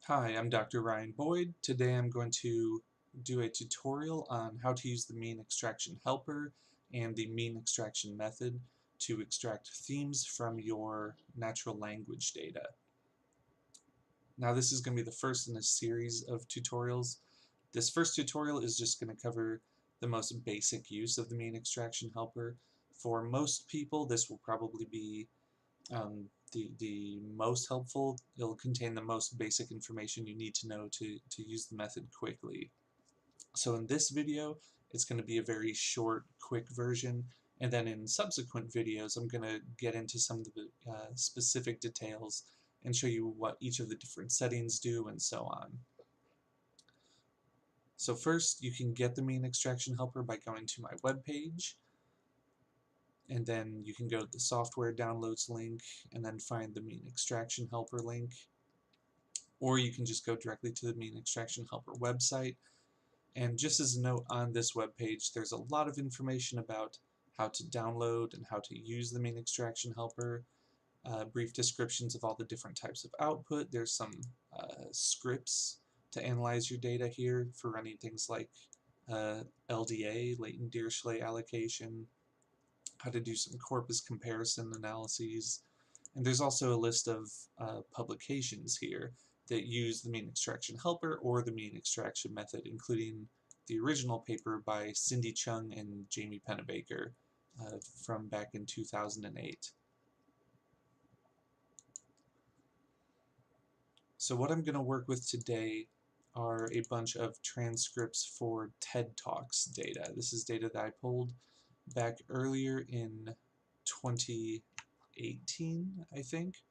Hi, I'm Dr. Ryan Boyd. Today I'm going to do a tutorial on how to use the mean extraction helper and the mean extraction method to extract themes from your natural language data. Now this is going to be the first in a series of tutorials. This first tutorial is just going to cover the most basic use of the mean extraction helper. For most people this will probably be the most helpful. It'll contain the most basic information you need to know to use the method quickly. So in this video, it's going to be a very short, quick version, and then in subsequent videos, I'm going to get into some of the specific details and show you what each of the different settings do and so on. So first, you can get the mean extraction helper by going to my webpage, and then you can go to the software downloads link and then find the mean extraction helper link, or you can just go directly to the mean extraction helper website. And just as a note, on this webpage there's a lot of information about how to download and how to use the mean extraction helper, brief descriptions of all the different types of output. There's some scripts to analyze your data here for running things like LDA, latent Dirichlet allocation, how to do some corpus comparison analyses, and there's also a list of publications here that use the mean extraction helper or the mean extraction method, including the original paper by Cindy Chung and Jamie Pennebaker from back in 2008. So what I'm going to work with today are a bunch of transcripts for TED Talks data. This is data that I pulled back earlier in 2018, I think.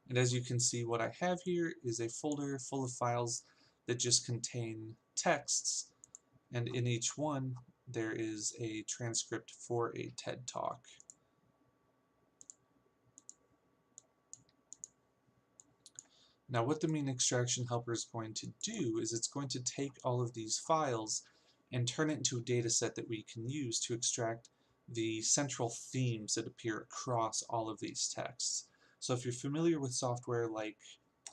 And as you can see, what I have here is a folder full of files that just contain texts, and in each one there is a transcript for a TED Talk. Now what the mean extraction helper is going to do is it's going to take all of these files and turn it into a data set that we can use to extract the central themes that appear across all of these texts. So if you're familiar with software like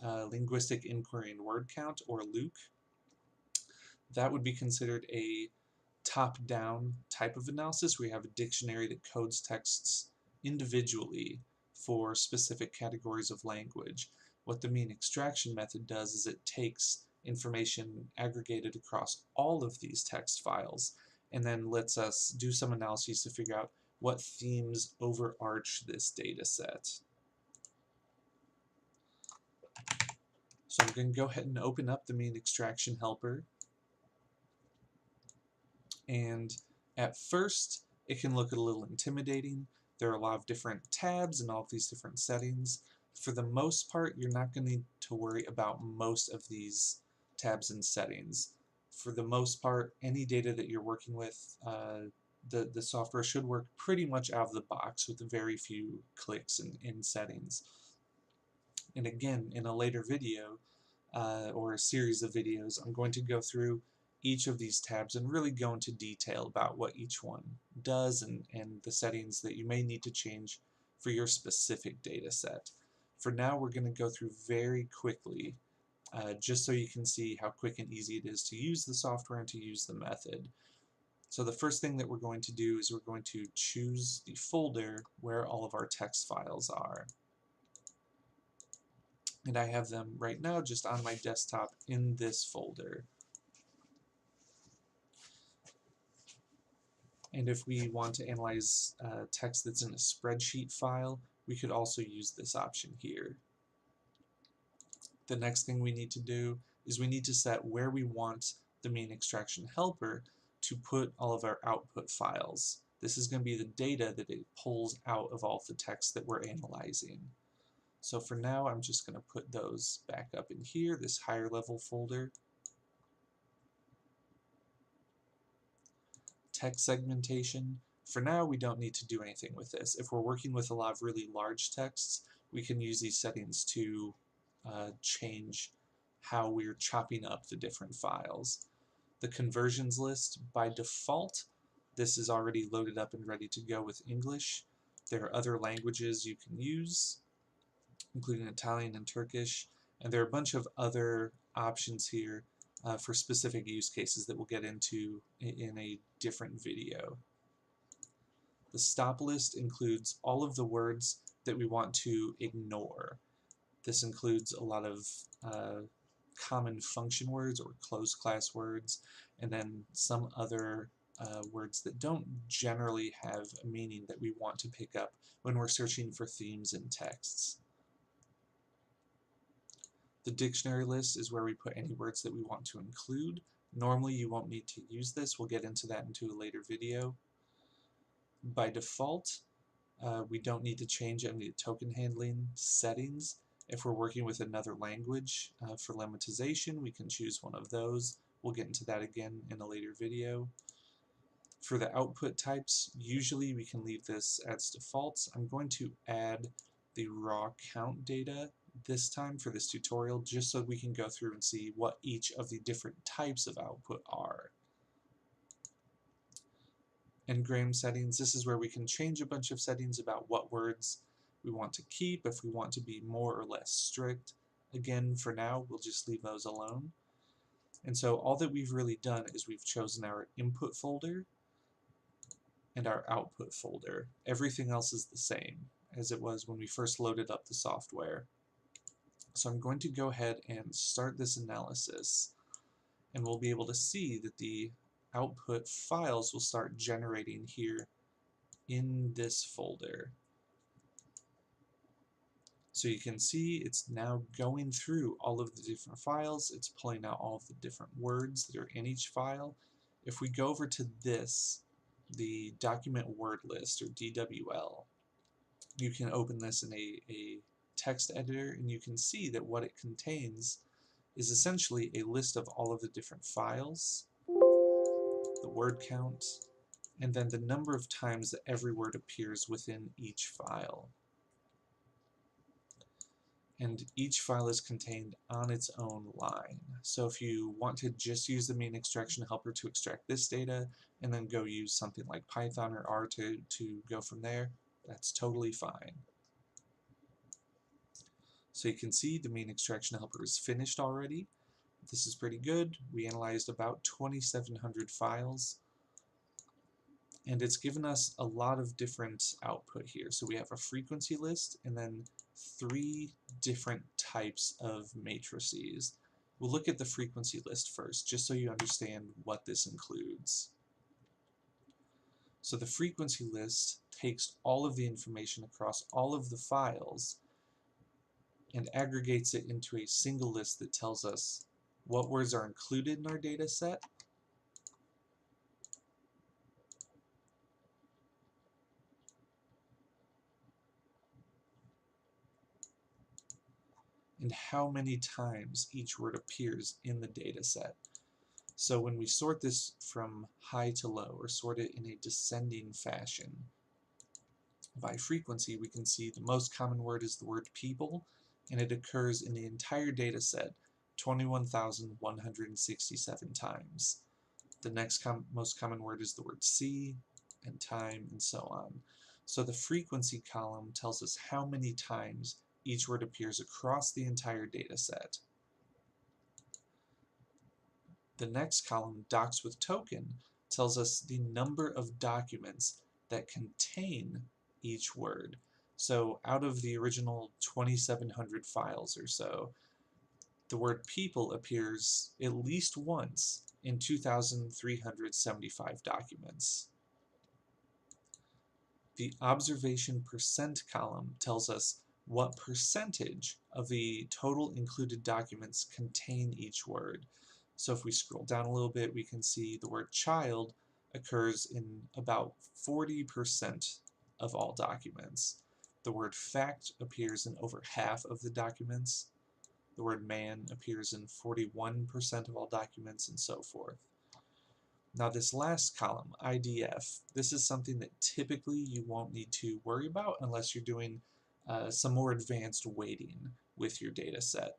Linguistic Inquiry and Word Count, or LIWC, that would be considered a top-down type of analysis where you have a dictionary that codes texts individually for specific categories of language. What the mean extraction method does is it takes information aggregated across all of these text files and then lets us do some analyses to figure out what themes overarch this data set. So I'm going to go ahead and open up the mean extraction helper, and at first it can look a little intimidating. There are a lot of different tabs and all of these different settings. For the most part, you're not going to need to worry about most of these tabs and settings. For the most part, any data that you're working with, the software should work pretty much out of the box with very few clicks in settings. And again, in a later video, or a series of videos, I'm going to go through each of these tabs and really go into detail about what each one does and the settings that you may need to change for your specific data set. For now, we're going to go through very quickly just so you can see how quick and easy it is to use the software and to use the method. So the first thing that we're going to do is we're going to choose the folder where all of our text files are. And I have them right now just on my desktop in this folder. And if we want to analyze text that's in a spreadsheet file, we could also use this option here. The next thing we need to do is we need to set where we want the mean extraction helper to put all of our output files. This is going to be the data that it pulls out of all of the text that we're analyzing. So for now, I'm just going to put those back up in here, this higher level folder. Text segmentation. For now, we don't need to do anything with this. If we're working with a lot of really large texts, we can use these settings to change how we're chopping up the different files. The conversions list, by default, this is already loaded up and ready to go with English. There are other languages you can use, including Italian and Turkish, And there are a bunch of other options here for specific use cases that we'll get into in a different video. The stop list includes all of the words that we want to ignore. This includes a lot of common function words or closed class words, and then some other words that don't generally have a meaning that we want to pick up when we're searching for themes in texts. The dictionary list is where we put any words that we want to include. Normally you won't need to use this. We'll get into that into a later video. By default, we don't need to change any token handling settings. If we're working with another language for lemmatization, we can choose one of those. We'll get into that again in a later video. For the output types, usually we can leave this as defaults. I'm going to add the raw count data this time for this tutorial, just so we can go through and see what each of the different types of output are. Engram settings, this is where we can change a bunch of settings about what words we want to keep, if we want to be more or less strict. Again, for now, we'll just leave those alone. And so all that we've really done is we've chosen our input folder and our output folder. Everything else is the same as it was when we first loaded up the software. So I'm going to go ahead and start this analysis, and we'll be able to see that the output files will start generating here in this folder. So you can see it's now going through all of the different files. It's pulling out all of the different words that are in each file. If we go over to this, the document word list, or DWL, you can open this in a text editor, and you can see that what it contains is essentially a list of all of the different files, the word count, and then the number of times that every word appears within each file. And each file is contained on its own line. So if you want to just use the mean extraction helper to extract this data, and then go use something like Python or R to go from there, that's totally fine. So you can see the mean extraction helper is finished already. This is pretty good. We analyzed about 2,700 files, and it's given us a lot of different output here. So we have a frequency list and then 3 different types of matrices. We'll look at the frequency list first, just so you understand what this includes. So the frequency list takes all of the information across all of the files and aggregates it into a single list that tells us what words are included in our data set, and how many times each word appears in the data set. So when we sort this from high to low, or sort it in a descending fashion, by frequency we can see the most common word is the word people, and it occurs in the entire data set 21,167 times. The next most common word is the word see, and time, and so on. So the frequency column tells us how many times each word appears across the entire data set. The next column, docs with token, tells us the number of documents that contain each word. So out of the original 2,700 files or so, the word people appears at least once in 2,375 documents. The observation percent column tells us what percentage of the total included documents contain each word. So if we scroll down a little bit, we can see the word child occurs in about 40% of all documents. The word fact appears in over half of the documents. The word man appears in 41% of all documents, and so forth. Now this last column, IDF, this is something that typically you won't need to worry about unless you're doing some more advanced weighting with your data set.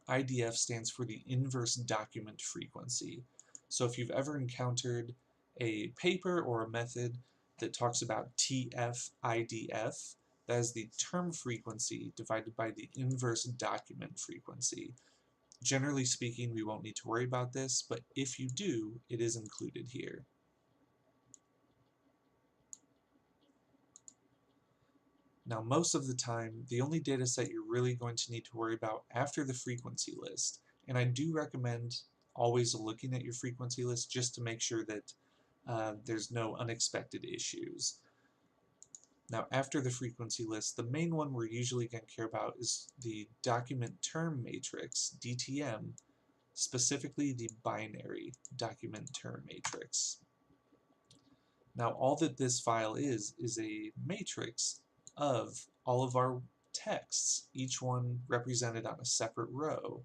IDF stands for the inverse document frequency. So if you've ever encountered a paper or a method that talks about TF-IDF, That is the term frequency divided by the inverse document frequency. Generally speaking, we won't need to worry about this, but if you do, it is included here. Now, most of the time, the only data set you're really going to need to worry about after the frequency list, and I do recommend always looking at your frequency list just to make sure that there's no unexpected issues. Now, after the frequency list, the main one we're usually going to care about is the document term matrix, DTM, specifically the binary document term matrix. Now, all that this file is a matrix of all of our texts, each one represented on a separate row.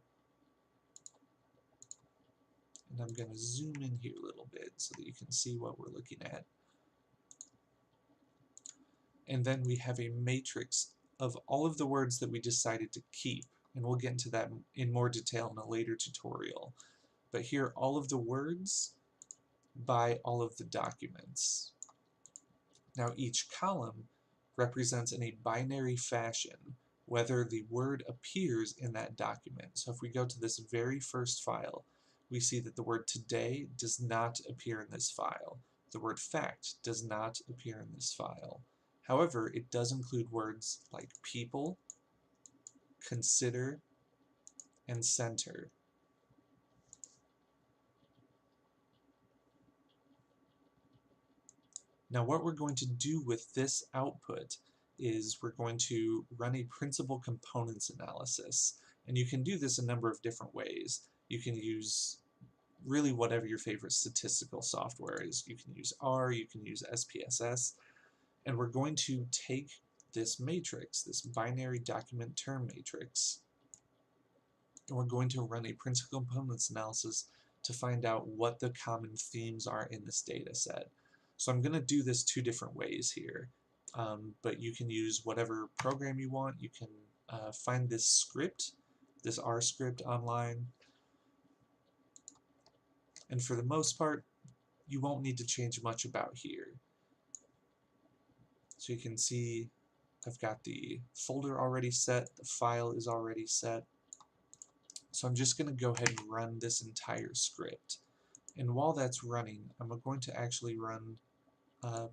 And I'm going to zoom in here a little bit so that you can see what we're looking at. And then we have a matrix of all of the words that we decided to keep, and we'll get into that in more detail in a later tutorial. But here are all of the words by all of the documents. Now each column represents in a binary fashion whether the word appears in that document. So if we go to this very first file, we see that the word today does not appear in this file. The word fact does not appear in this file. However, it does include words like people, consider, and center. Now what we're going to do with this output is we're going to run a principal components analysis. And you can do this a number of different ways. You can use really whatever your favorite statistical software is. You can use R, you can use SPSS, and we're going to take this matrix, this binary document term matrix, and we're going to run a principal components analysis to find out what the common themes are in this data set. So I'm going to do this two different ways here, but you can use whatever program you want. You can find this script, this R script online, and for the most part you won't need to change much about here. So you can see I've got the folder already set, the file is already set, so I'm just going to go ahead and run this entire script. And while that's running, I'm going to actually run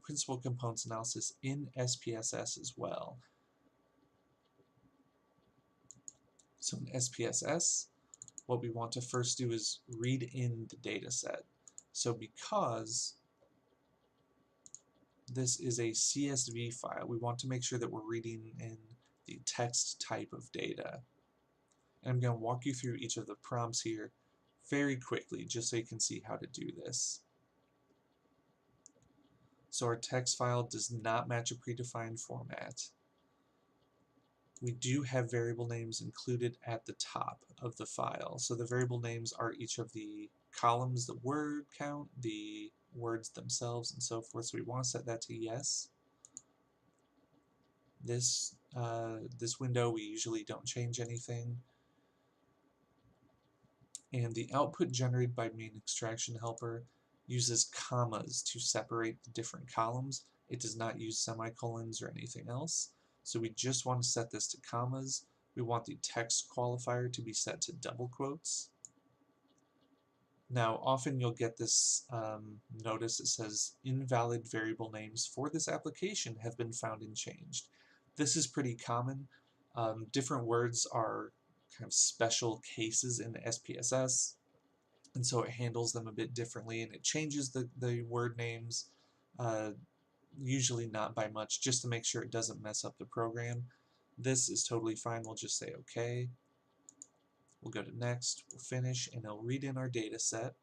principal components analysis in SPSS as well. So in SPSS, what we want to first do is read in the data set. So because this is a CSV file, we want to make sure that we're reading in the text type of data. And I'm going to walk you through each of the prompts here very quickly just so you can see how to do this. So our text file does not match a predefined format. We do have variable names included at the top of the file. So the variable names are each of the columns, the word count, the words themselves, and so forth. So we want to set that to yes. This window, we usually don't change anything. And the output generated by main extraction helper uses commas to separate the different columns. It does not use semicolons or anything else. So we just want to set this to commas. We want the text qualifier to be set to double quotes. Now often you'll get this notice that says invalid variable names for this application have been found and changed. This is pretty common. Different words are kind of special cases in the SPSS, and so it handles them a bit differently, and it changes the word names, usually not by much, just to make sure it doesn't mess up the program. This is totally fine. We'll just say OK. We'll go to next, we'll finish, and it'll read in our data set.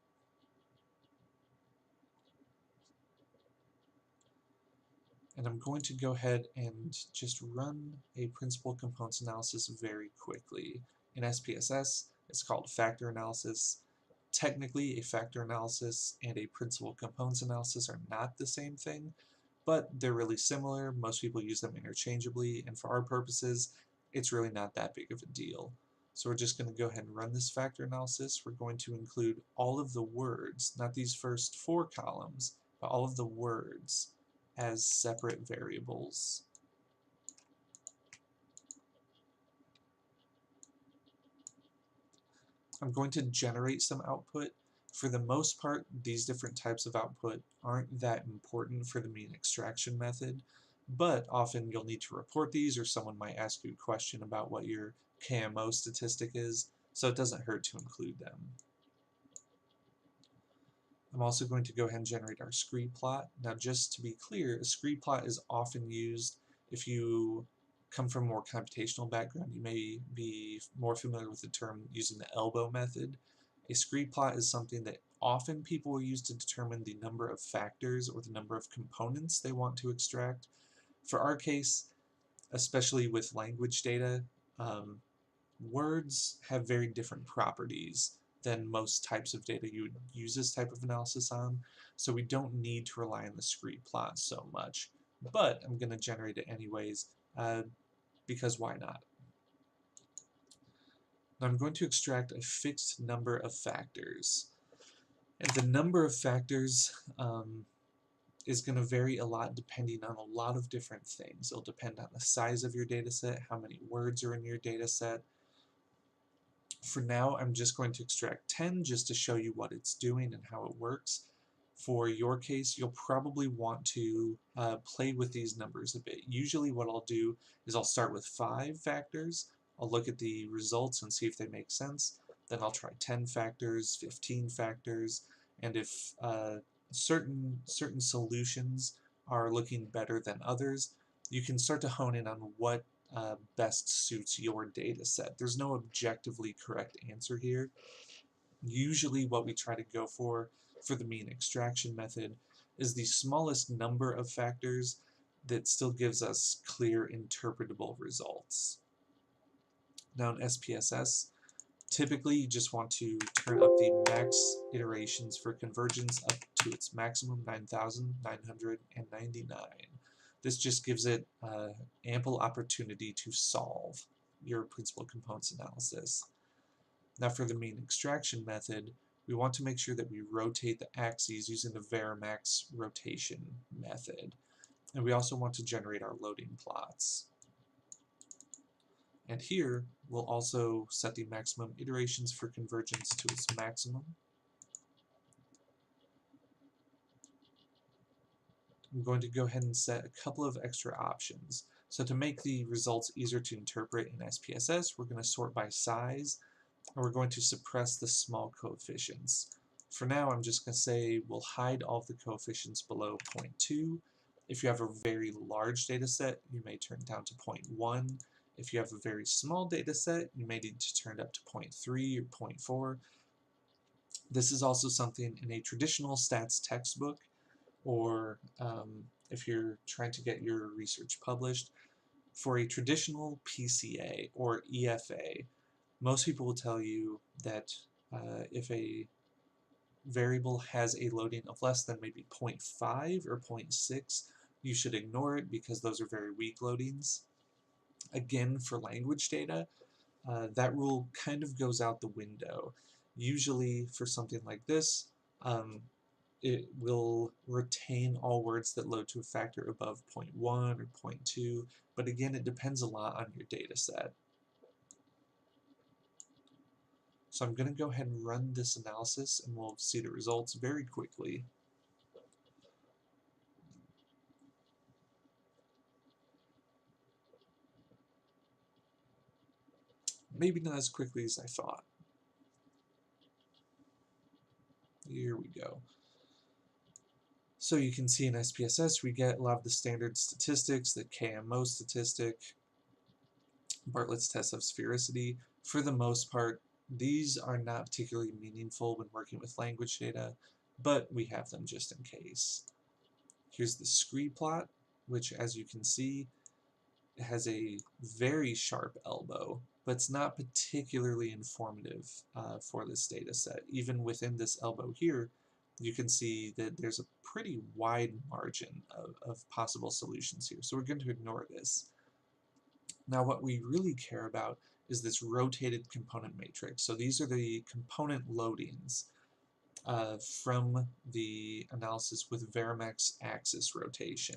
And I'm going to go ahead and just run a principal components analysis very quickly. In SPSS, it's called factor analysis. Technically, a factor analysis and a principal components analysis are not the same thing, but they're really similar. Most people use them interchangeably, and for our purposes, it's really not that big of a deal. So we're just going to go ahead and run this factor analysis. We're going to include all of the words, not these first 4 columns, but all of the words as separate variables. I'm going to generate some output. For the most part, these different types of output aren't that important for the mean extraction method, but often you'll need to report these, or someone might ask you a question about what your KMO statistic is, so it doesn't hurt to include them. I'm also going to go ahead and generate our scree plot. Now, just to be clear, a scree plot is often used if you come from a more computational background. You may be more familiar with the term using the elbow method. A scree plot is something that often people will use to determine the number of factors or the number of components they want to extract. For our case, especially with language data, words have very different properties than most types of data you would use this type of analysis on, so we don't need to rely on the scree plot so much. But I'm going to generate it anyways, because why not? Now I'm going to extract a fixed number of factors. And the number of factors is going to vary a lot depending on a lot of different things. It'll depend on the size of your data set, how many words are in your data set. For now, I'm just going to extract 10 just to show you what it's doing and how it works. For your case, you'll probably want to play with these numbers a bit. Usually what I'll do is I'll start with 5 factors. I'll look at the results and see if they make sense. Then I'll try 10 factors, 15 factors, and if certain solutions are looking better than others, you can start to hone in on what best suits your data set. There's no objectively correct answer here. Usually what we try to go for the mean extraction method is the smallest number of factors that still gives us clear interpretable results. Now in SPSS, typically you just want to turn up the max iterations for convergence up to its maximum 9,999. This just gives it ample opportunity to solve your principal components analysis. Now for the mean extraction method, we want to make sure that we rotate the axes using the Varimax rotation method. And we also want to generate our loading plots. And here, we'll also set the maximum iterations for convergence to its maximum. I'm going to go ahead and set a couple of extra options. So to make the results easier to interpret in SPSS, we're going to sort by size, and we're going to suppress the small coefficients. For now, I'm just going to say we'll hide all of the coefficients below 0.2. If you have a very large data set, you may turn it down to 0.1. If you have a very small data set, you may need to turn it up to 0.3 or 0.4. This is also something in a traditional stats textbook, or if you're trying to get your research published. For a traditional PCA or EFA, most people will tell you that if a variable has a loading of less than maybe 0.5 or 0.6, you should ignore it because those are very weak loadings. Again, for language data, that rule kind of goes out the window. Usually for something like this, it will retain all words that load to a factor above 0.1 or 0.2, but again, it depends a lot on your data set. So I'm going to go ahead and run this analysis, and we'll see the results very quickly. Maybe not as quickly as I thought. Here we go. So you can see in SPSS we get a lot of the standard statistics, the KMO statistic, Bartlett's test of sphericity. For the most part, these are not particularly meaningful when working with language data, but we have them just in case. Here's the scree plot, which, as you can see, has a very sharp elbow, but it's not particularly informative for this data set. Even within this elbow here, you can see that there's a pretty wide margin of possible solutions here, so we're going to ignore this. Now what we really care about is this rotated component matrix. So these are the component loadings from the analysis with Varimax axis rotation.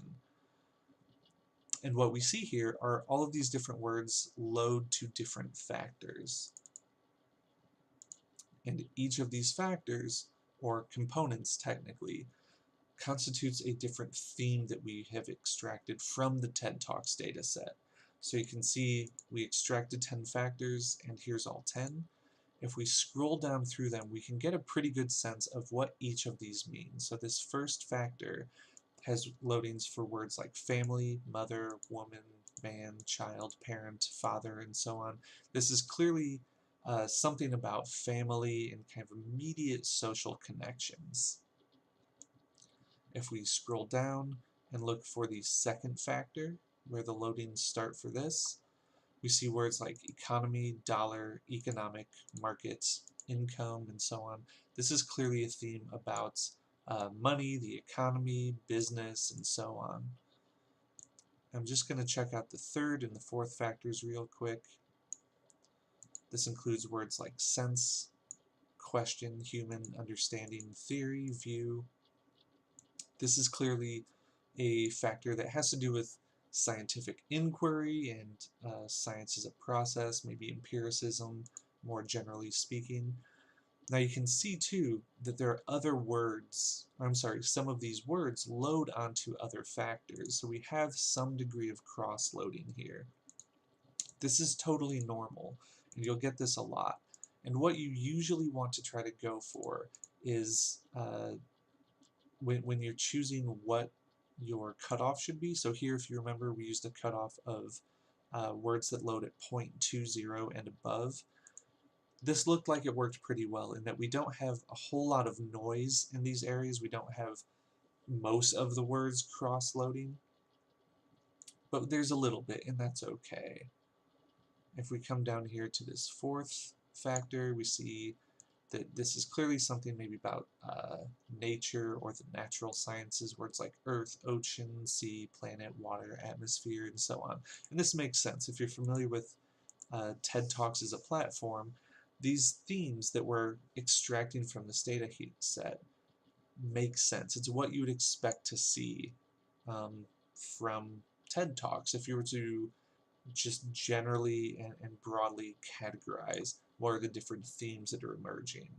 And what we see here are all of these different words load to different factors. And each of these factors, or components technically, constitutes a different theme that we have extracted from the TED Talks data set. So you can see we extracted 10 factors, and here's all 10. If we scroll down through them, we can get a pretty good sense of what each of these means. So this first factor has loadings for words like family, mother, woman, man, child, parent, father, and so on. This is clearly something about family and kind of immediate social connections. If we scroll down and look for the second factor, where the loadings start for this, we see words like economy, dollar, economic, market, income, and so on. This is clearly a theme about money, the economy, business, and so on. I'm just going to check out the third and the fourth factors real quick. This includes words like sense, question, human, understanding, theory, view. This is clearly a factor that has to do with scientific inquiry and science as a process, maybe empiricism, more generally speaking. Now you can see too that there are other words, some of these words load onto other factors, so we have some degree of cross-loading here. This is totally normal, and you'll get this a lot. And what you usually want to try to go for is when you're choosing what your cutoff should be. So here, if you remember, we used a cutoff of words that load at 0.20 and above. This looked like it worked pretty well in that we don't have a whole lot of noise in these areas. We don't have most of the words cross-loading, but there's a little bit, and that's okay. If we come down here to this fourth factor, we see that this is clearly something maybe about nature or the natural sciences, words like earth, ocean, sea, planet, water, atmosphere, and so on. And this makes sense. If you're familiar with TED Talks as a platform, these themes that we're extracting from this data set make sense. It's what you would expect to see from TED Talks if you were to just generally and broadly categorize what are the different themes that are emerging.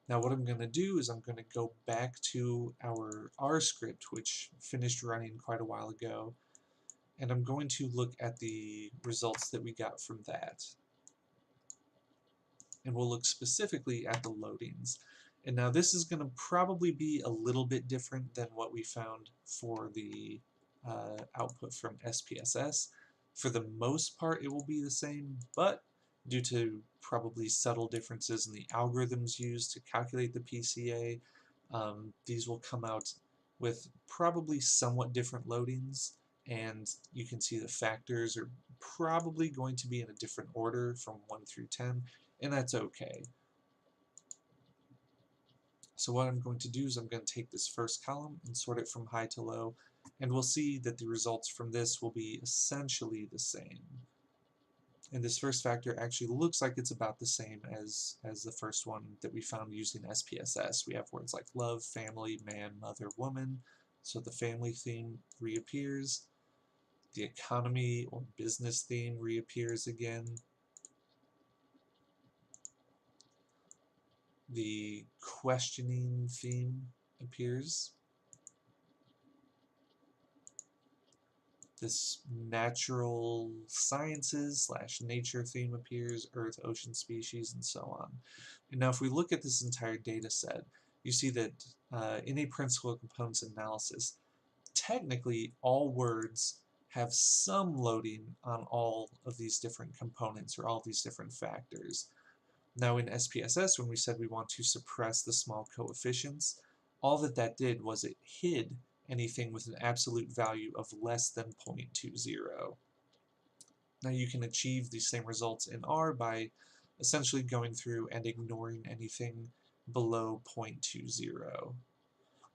Now what I'm going to do is I'm going to go back to our R script, which finished running quite a while ago, and I'm going to look at the results that we got from that. And we'll look specifically at the loadings. And now this is going to probably be a little bit different than what we found for the output from SPSS. For the most part it will be the same, but due to probably subtle differences in the algorithms used to calculate the PCA, these will come out with probably somewhat different loadings, and you can see the factors are probably going to be in a different order from 1 through 10, and that's okay. So what I'm going to do is I'm going to take this first column and sort it from high to low, and we'll see that the results from this will be essentially the same. And this first factor actually looks like it's about the same as the first one that we found using SPSS. We have words like love, family, man, mother, woman, so the family theme reappears. The economy or business theme reappears again. The questioning theme appears. This natural sciences / nature theme appears, earth, ocean, species, and so on. And now if we look at this entire data set, you see that in a principal components analysis, technically all words have some loading on all of these different components or all these different factors. Now in SPSS, when we said we want to suppress the small coefficients, all that did was it hid anything with an absolute value of less than 0.20. Now you can achieve these same results in R by essentially going through and ignoring anything below 0.20.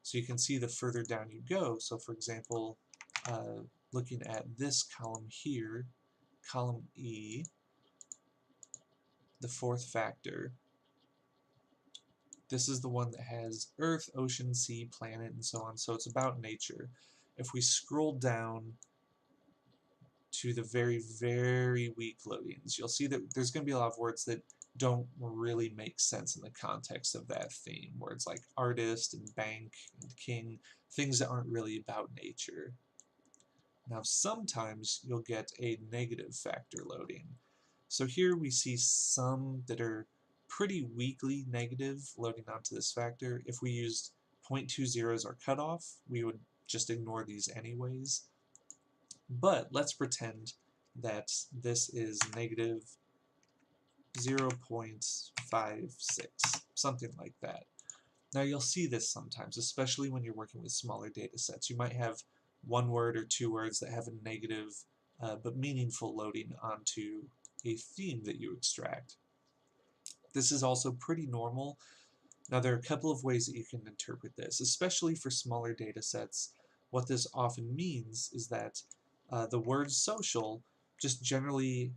So you can see the further down you go, so for example, looking at this column here, column E, the fourth factor, this is the one that has Earth, ocean, sea, planet, and so on, so it's about nature. If we scroll down to the very, very weak loadings, you'll see that there's going to be a lot of words that don't really make sense in the context of that theme. Words like artist and bank and king, things that aren't really about nature. Now sometimes you'll get a negative factor loading. So here we see some that are pretty weakly negative loading onto this factor. If we used 0.20 as our cutoff, we would just ignore these anyways. But let's pretend that this is negative 0.56, something like that. Now you'll see this sometimes, especially when you're working with smaller data sets. You might have one word or two words that have a negative but meaningful loading onto a theme that you extract. This is also pretty normal. Now there are a couple of ways that you can interpret this, especially for smaller data sets. What this often means is that the word social just generally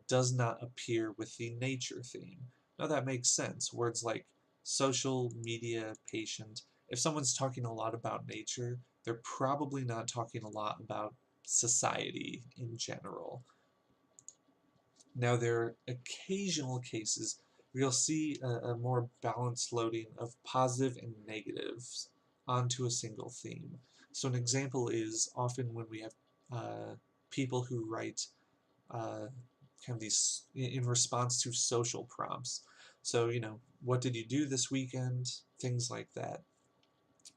does not appear with the nature theme. Now that makes sense. Words like social, media, patient, if someone's talking a lot about nature, they're probably not talking a lot about society in general. Now there are occasional cases where you'll see a more balanced loading of positive and negatives onto a single theme. So an example is often when we have people who write kind of these in response to social prompts. So, you know, what did you do this weekend? Things like that.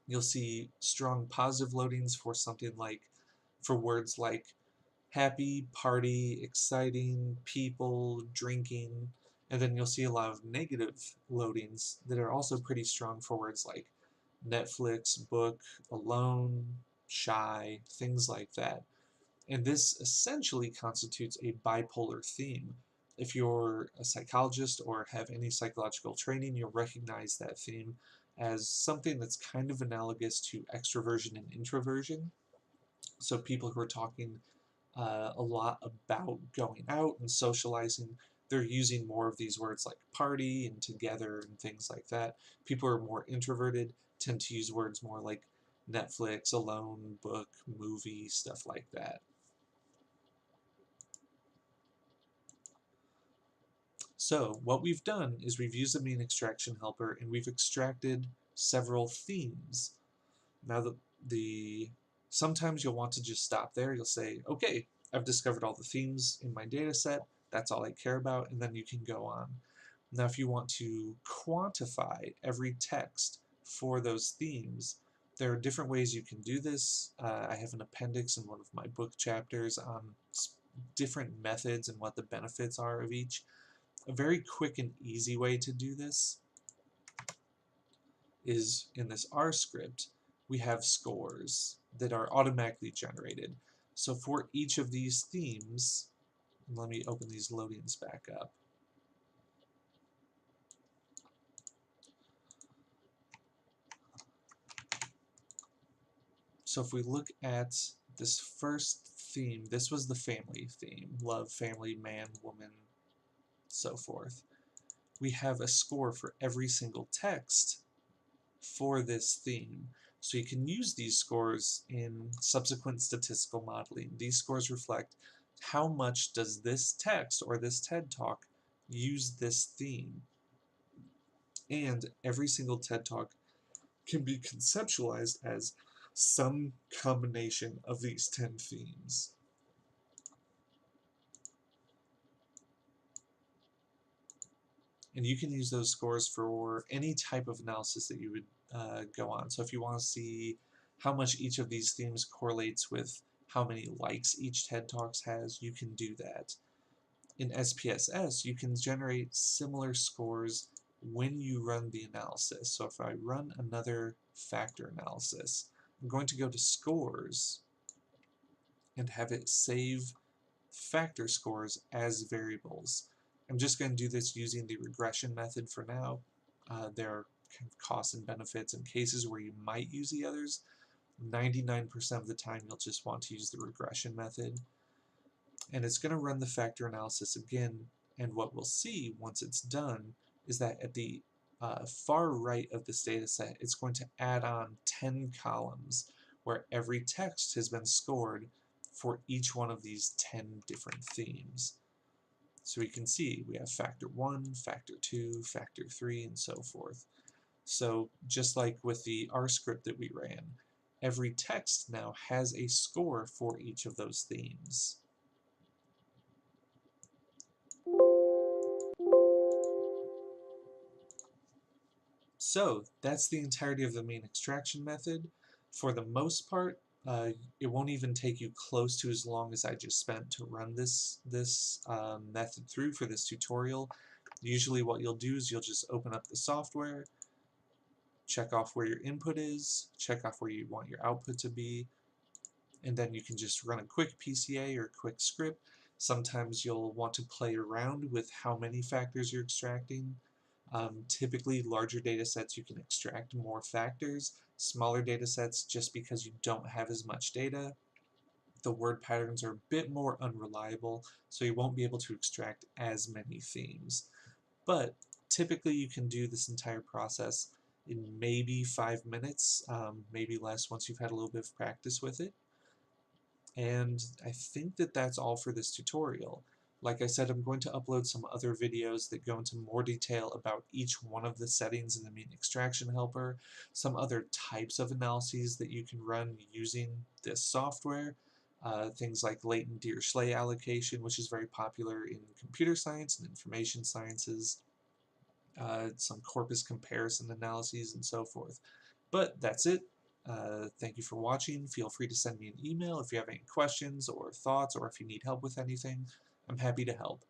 You'll see strong positive loadings for something like, for words like happy, party, exciting, people, drinking, and then you'll see a lot of negative loadings that are also pretty strong for words like Netflix, book, alone, shy, things like that. And this essentially constitutes a bipolar theme. If you're a psychologist or have any psychological training, you'll recognize that theme as something that's kind of analogous to extroversion and introversion. So people who are talking a lot about going out and socializing, they're using more of these words like party and together and things like that. People who are more introverted tend to use words more like Netflix, alone, book, movie, stuff like that. So what we've done is we've used the mean extraction helper and we've extracted several themes. Now sometimes you'll want to just stop there. You'll say, okay, I've discovered all the themes in my data set. That's all I care about, and then you can go on. Now if you want to quantify every text for those themes, there are different ways you can do this. I have an appendix in one of my book chapters on different methods and what the benefits are of each. A very quick and easy way to do this is in this R script, we have scores that are automatically generated. So for each of these themes, let me open these loadings back up. So if we look at this first theme, this was the family theme, love, family, man, woman, so forth. We have a score for every single text for this theme. So you can use these scores in subsequent statistical modeling. These scores reflect how much does this text or this TED Talk use this theme. And every single TED Talk can be conceptualized as some combination of these 10 themes. And you can use those scores for any type of analysis that you would go on. So if you want to see how much each of these themes correlates with how many likes each TED Talks has, you can do that. In SPSS, you can generate similar scores when you run the analysis. So if I run another factor analysis, I'm going to go to scores and have it save factor scores as variables. I'm just going to do this using the regression method for now. There are kind of costs and benefits and cases where you might use the others. 99% of the time you'll just want to use the regression method. And it's going to run the factor analysis again, and what we'll see once it's done is that at the far right of this data set, it's going to add on 10 columns where every text has been scored for each one of these 10 different themes. So we can see we have factor 1, factor 2, factor 3, and so forth. So just like with the R script that we ran, every text now has a score for each of those themes. So that's the entirety of the mean extraction method. For the most part, it won't even take you close to as long as I just spent to run this method through for this tutorial. Usually what you'll do is you'll just open up the software, check off where your input is, check off where you want your output to be, and then you can just run a quick PCA or a quick script. Sometimes you'll want to play around with how many factors you're extracting. Typically, larger data sets you can extract more factors. Smaller data sets, just because you don't have as much data, the word patterns are a bit more unreliable, so you won't be able to extract as many themes. But typically you can do this entire process in maybe 5 minutes, maybe less once you've had a little bit of practice with it. And I think that that's all for this tutorial. Like I said, I'm going to upload some other videos that go into more detail about each one of the settings in the mean extraction helper, some other types of analyses that you can run using this software, things like latent Dirichlet allocation, which is very popular in computer science and information sciences, some corpus comparison analyses, and so forth. But that's it. Thank you for watching. Feel free to send me an email if you have any questions or thoughts, or if you need help with anything. I'm happy to help.